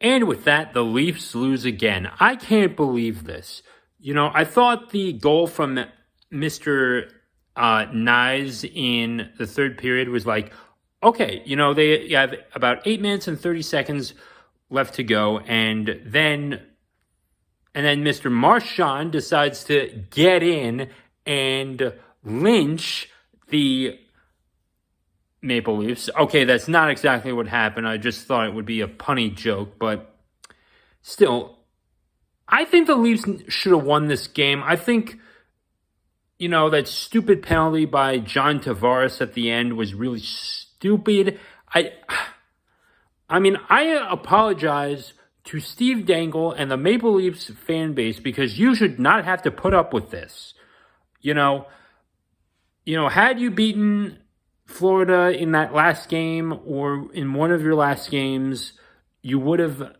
And with that, the Leafs lose again. I can't believe this. I thought the goal from Mr. Nyes in the third period was like, okay, they have about 8 minutes and 30 seconds left to go. And then Mr. Marchand decides to get in and lynch the Maple Leafs. Okay, that's not exactly what happened. I just thought it would be a punny joke, but still, I think the Leafs should have won this game. I think, that stupid penalty by John Tavares at the end was really stupid. I apologize to Steve Dangle and the Maple Leafs fan base because you should not have to put up with this. Had you beaten Florida in that last game or in one of your last games, you would have,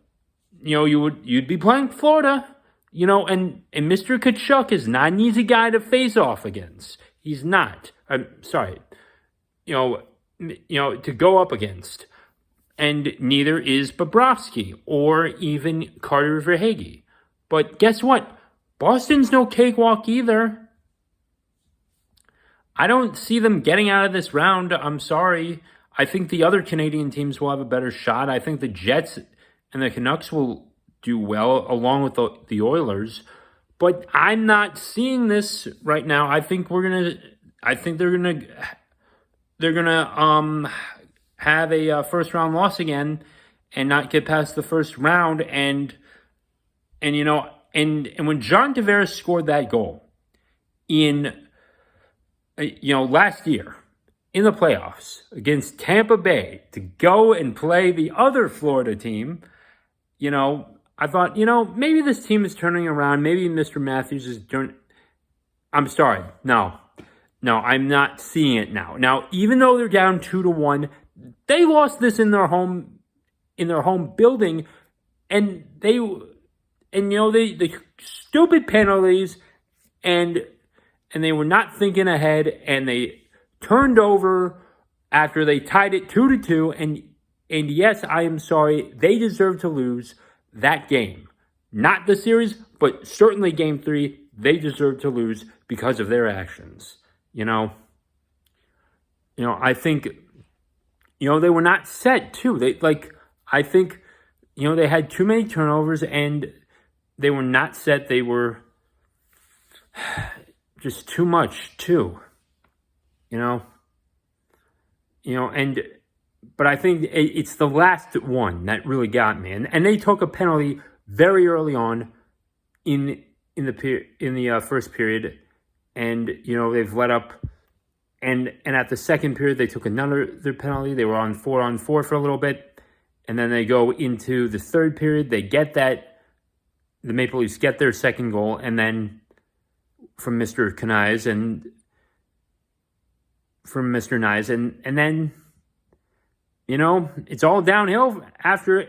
you'd be playing Florida, and Mr. Tkachuk is not an easy guy to face off against. He's not. I'm sorry. To go up against. And neither is Bobrovsky or even Carter Verhaeghe. But guess what? Boston's no cakewalk either. I don't see them getting out of this round. I'm sorry. I think the other Canadian teams will have a better shot. I think the Jets and the Canucks will do well along with the Oilers. But I'm not seeing this right now. I think they're gonna have a first round loss again and not get past the first round. And when John Tavares scored that goal in last year in the playoffs against Tampa Bay to go and play the other Florida team, I thought, maybe this team is turning around. Maybe Mr. Matthews is doing. I'm sorry. No, I'm not seeing it now. Now, even though they're down 2-1, they lost this in their home building, and the stupid penalties and they were not thinking ahead, and they turned over after they tied it 2-2. And yes, I am sorry, they deserve to lose that game. Not the series, but certainly Game 3, they deserve to lose because of their actions. I think, they were not set too. I think, they had too many turnovers and they were not set. They were just too much too, but I think it's the last one that really got me. And they took a penalty very early on in the first period, and they've let up. And at the second period, they took their penalty. They were on 4-on-4 for a little bit, and then they go into the third period. They get that the Maple Leafs get their second goal, and then from Mr. Nyes and then it's all downhill after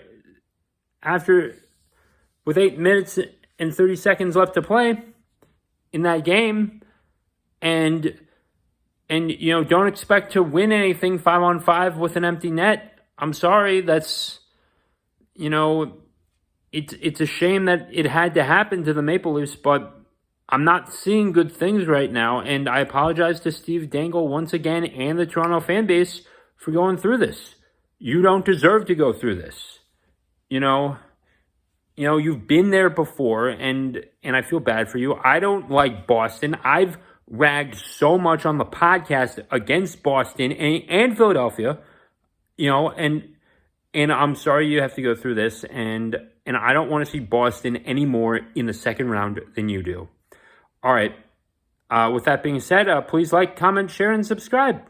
with 8 minutes and 30 seconds left to play in that game, and don't expect to win anything 5-on-5 with an empty net. I'm sorry, that's it's a shame that it had to happen to the Maple Leafs, but I'm not seeing good things right now, and I apologize to Steve Dangle once again and the Toronto fan base for going through this. You don't deserve to go through this. You've been there before, and I feel bad for you. I don't like Boston. I've ragged so much on the podcast against Boston and Philadelphia, and I'm sorry you have to go through this, and I don't want to see Boston any more in the second round than you do. All right. With that being said, please like, comment, share, and subscribe.